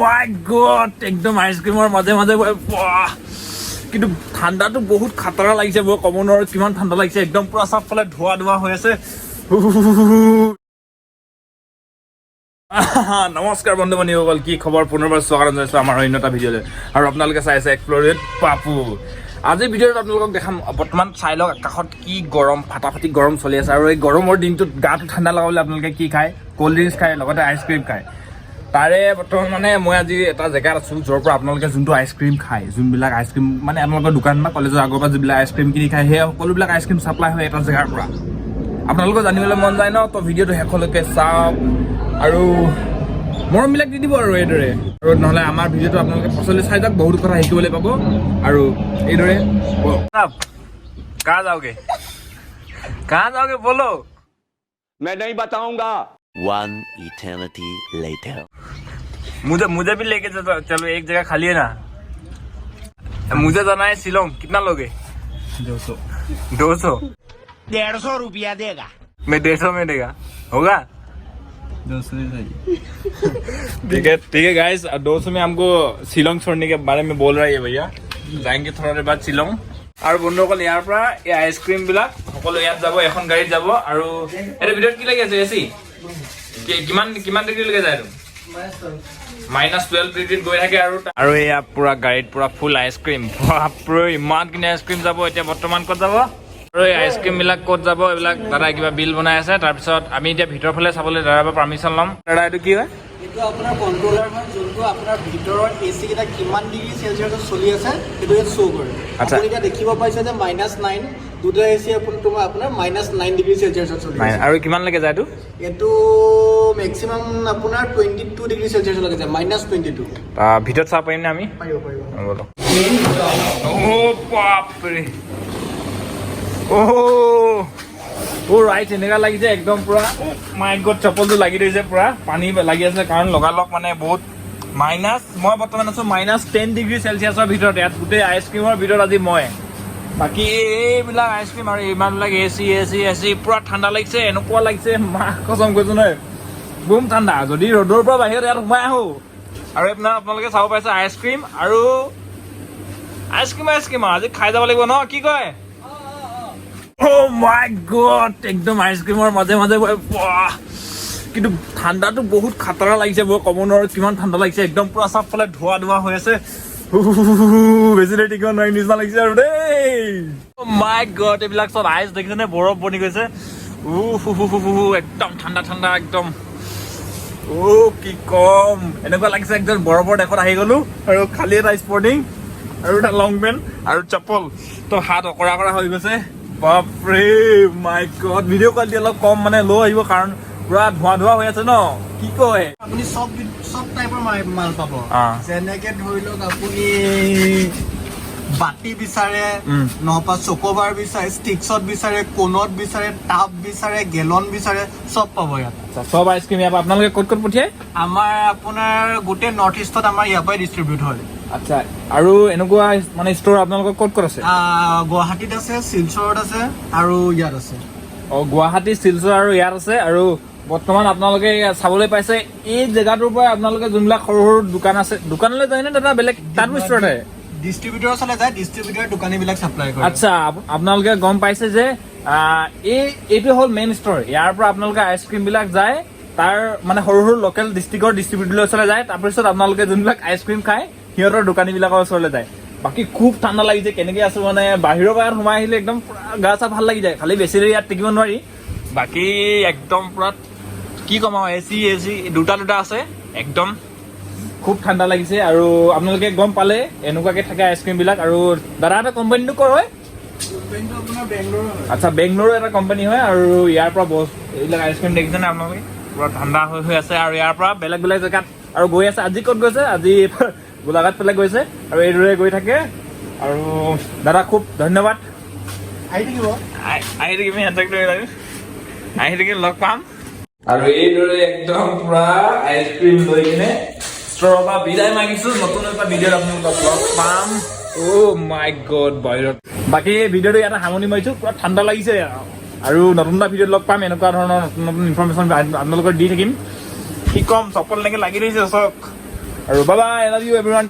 মাই god একদম আইচক্ৰীমৰ মাজে মাজে কিন্তু ঠাণ্ডাটো বহুত খাতৰা লাগিছে মই ক'ব নোৱাৰো কিমান ঠাণ্ডা লাগিছে একদম পুৰা চাপফালে ধোৱা ধোৱা হৈ আছে নমস্কাৰ বন্ধু বান্ধৱীসকল কি খবৰ পুনৰবাৰ স্বাগতম জনাইছো আমাৰ অন্য এটা ভিডিঅ'লৈ আৰু আপোনালোকে চাই আছে এক্সপ্ল'ৰেড পাপু আজি ভিডিঅ'ত আপোনালোকক দেখাম বৰ্তমান চাই লওক আকাশত কি গৰম ফাটাফাটি গৰম চলি আছে আৰু এই গৰমৰ দিনটোত গাটো ঠাণ্ডা লগাবলৈ আপোনালোকে কি খায় ক'ল্ড ড্ৰিংকছ খায় লগতে আইচক্ৰীম খায় তাৰে বৰ্তমান মানে মই আজি এটা জেগাত আছোঁ য'ৰ পৰা আপোনালোকে যোনটো আইচক্ৰীম খায় যোনবিলাক আইচক্ৰীম মানে আপোনালোকৰ দোকান বা কলেজৰ আগৰ পৰা যিবিলাক আইচক্ৰীম কিনি খায় সেই সকলোবিলাক আইচক্ৰীম চাপ্লাই হয় এটা জেগাৰ পৰা আপোনালোকৰ জানিবলৈ মন যায় ন তো ভিডিঅ'টো শেষলৈকে চাওক আৰু মৰমবিলাক দি দিব আৰু এইদৰে আৰু নহ'লে আমাৰ ভিডিঅ'টো আপোনালোকে পাছলৈ চাই যাওক বহুত কথা শিকিবলৈ পাব আৰু এইদৰে कहाँ जाओगे बोलो मैं नहीं बताऊंगा One eternity later. मुझे भी लेके चलो एक जगह खाली है ना मुझे जाना है शिलोंग कितना लोगे 200 150 रुपया देगा मैं 150 में देगा होगा 200 ठीक है गाइस 200 में हमको शिलोंग छोड़ने के बारे में बोल रहा है भैया जाएंगे थोड़ा देर बाद शिलोंग আৰু বন্ধুসকল ইয়াৰ পৰা এই আইচক্ৰীম বিলাক সকলো ইয়াত যাব এখন গাড়ীত যাব আৰু এটা ভিডিঅ'ত কি লাগি আছে এচি কিমান ডিগ্ৰীলৈকে যায় -12 ডিগ্ৰীত গৈ থাকে আৰু এয়া পুৰা গাড়ীত পুৰা ফুল আইচক্ৰীম বাপৰে ইমানখিনি আইচক্ৰীম যাব এতিয়া বৰ্তমান ক'ত যাব আৰু এই আইচক্ৰীম বিলাক ক'ত যাব এইবিলাক দাদাই কিবা বিল বনাই আছে তাৰপিছত আমি এতিয়া ভিতৰৰ ফালে চাবলৈ দাদাৰ পৰা পাৰ্মিশ্যন ল'ম দাদা এইটো কি হয় এইটো আপোনাৰ কন্ট্ৰোলাৰ হয় যোনটো আপোনাৰ ভিতৰৰ এচি কেইটা কিমান ডিগ্ৰী চেলচিয়াছত চলি আছে সেইটো ইয়াত শ্ব' কৰে আপুনি এতিয়া দেখিব পাইছে যে -9 দুটা এচি আপোনাৰ -9 ডিগ্ৰী চেলচিয়াছত চলি আছে আৰু কিমানলৈকে যায় এইটো মেক্সিমাম আপোনাৰ 22 ডিগ্ৰী চেলচিয়াছলৈকে যায় -22 ভিতৰত চাব পাৰিম নে আমি পাৰিব বাপৰে ৰাইট এনেকুৱা লাগিছে একদম পুৰা মাই গড চপলটো লাগি ধৰিছে পুৰা পানী লাগি আছে কাৰণ লগালগ মানে বহুত মই বৰ্তমান আছো -10 ডিগ্ৰী চেলচিয়াছৰ ভিতৰত ইয়াত গোটেই আইচক্ৰীমৰ ভিতৰত আজি মই বাকী এইবিলাক আইচক্ৰীম আৰু ইমানবিলাক এচি পুৰা ঠাণ্ডা লাগিছে এনেকুৱা লাগিছে মাহ কচম কৈছো নহয় বুম ঠাণ্ডা যদি ৰ'দৰ পৰা বাহিৰত ইয়াত সোমাই আহো আৰু আপোনালোকে চাব পাইছে আইচক্ৰীম আৰু আইচক্ৰীম আজি খাই যাব লাগিব ন কি কয় Oh my god একদম আইচক্ৰীমৰ মাজে মাজে কিন্তু ঠাণ্ডাটো বহুত খাতৰা লাগিছে মই ক'ব নোৱাৰো কিমান ঠাণ্ডা লাগিছে একদম পুৰা চাপফালে ধোৱা ধোৱা হৈ আছে বেছিলৈ টিকিব নোৱাৰি নিচিনা লাগিছে আৰু দেই মাই গড এইবিলাক চব আইচ দেখিছেনে বৰফ বনি গৈছে একদম ঠাণ্ডা একদম কি কম এনেকুৱা লাগিছে একদম বৰফৰ দেশত আহি গ'লো আৰু খালি এটা স্পৰ্টিং আৰু এটা লং পেণ্ট আৰু চপ্পল তো হাত অকৰা হৈ গৈছে বাপৰে মাই গড ভিডিঅ' কোৱালিটি অলপ কম মানে ল' আহিব কাৰণ পুৰা ধোৱা হৈ আছে ন কি কয় আপুনি চব টাইপৰ মাল পাব যেনেকে ধৰি লওক আপুনি বাতি বিচাৰে নহবা চকোবাৰ বিচাৰে ষ্টিকছত বিচাৰে কোণত বিচাৰে টাব বিচাৰে গেলন বিচাৰে চব পাব ইয়াত চব আইচক্ৰীম ইয়াৰ পৰা আপোনালোকে ক'ত পঠিয়াই আমাৰ আপোনাৰ গোটেই নৰ্থ ইষ্টত আমাৰ ইয়াৰ পৰাই ডিষ্ট্ৰিবিউট হয় আচ্ছা আৰু এনেকুৱা মানে ষ্ট'ৰ আপোনালোকৰ ক'ত আছে গুৱাহাটীত আছে শিলচৰত আছে আৰু ইয়াত আছে গুৱাহাটী শিলচৰ আৰু ইয়াত আছে আৰু বৰ্তমান আপোনালোকে চাবলৈ পাইছে এই জেগাটোৰ পৰা আপোনালোকে যোনবিলাক সৰু দোকান আছে দোকানলৈ যায় নে দাদা বেলেগ তাত ষ্ট'ৰত আহে ডিষ্ট্ৰিবিউটৰ ওচৰলৈ যায় ডিষ্ট্ৰিবিউটৰ দোকানীবিলাক চাপ্লাই কৰে আচ্ছা আপোনালোকে গম পাইছে যে এইটো হ'ল মেইন ষ্ট'ৰ ইয়াৰ পৰা আপোনালোকে আইচক্ৰীম বিলাক যায় তাৰ মানে সৰু লোকেল ডিষ্ট্ৰিক্টৰ ডিষ্ট্ৰিবিউটৰ ওচৰলৈ যায় তাৰপিছত আপোনালোকে যোনবিলাক আইচক্ৰীম খায় সিহঁতৰ দোকানীবিলাকৰ ওচৰলৈ যায় বাকী খুব ঠাণ্ডা লাগিছে কেনেকৈ আছো মানে বাহিৰৰ পৰা সোমাই আহিলে একদম গা চা ভাল লাগি যায় খালি বেছি দেৰি ইয়াত টিকিব নোৱাৰি বাকী একদম পুৰা কি ক'ম আৰু এচি দুটা আছে একদম খুব ঠাণ্ডা লাগিছে আৰু আপোনালোকে গম পালে এনেকুৱাকৈ থাকে আইচক্ৰীমবিলাক আৰু দাদা এটা কোম্পানীটো ক'ৰ হয় আচ্ছা বেংগলোৰৰ এটা কোম্পানী হয় আৰু ইয়াৰ পৰা এইবিলাক আইচক্ৰীম দেখিছেনে আপোনালোকে পুৰা ঠাণ্ডা হৈ আছে আৰু ইয়াৰ পৰা বেলেগ জেগাত আৰু গৈ আছে আজি ক'ত গৈছে আজি গোলাঘাট ফালে গৈছে আৰু এইদৰে গৈ থাকে আৰু দাদা খুব ধন্যবাদ আহি থাকিম লগ পাম আৰু এইদৰে একদম পুৰা আইচক্ৰীম লৈ কিনে ষ্ট'ৰৰ পৰা বিদায় মাগিছো নতুন এটা ভিডিঅ'ত আপোনালোকক লগ পাম মাই গড বাহিৰত বাকী ভিডিঅ'টো ইয়াতে সামৰণি মাৰিছো পুৰা ঠাণ্ডা লাগিছে আৰু নতুন এটা ভিডিঅ'ত লগ পাম এনেকুৱা ধৰণৰ নতুন ইনফৰমেশ্যন আপোনালোকৰ দি থাকিম কি ক'ম চপল এনেকৈ লাগি ধৰিছে চক আৰু bye bye, I love you everyone.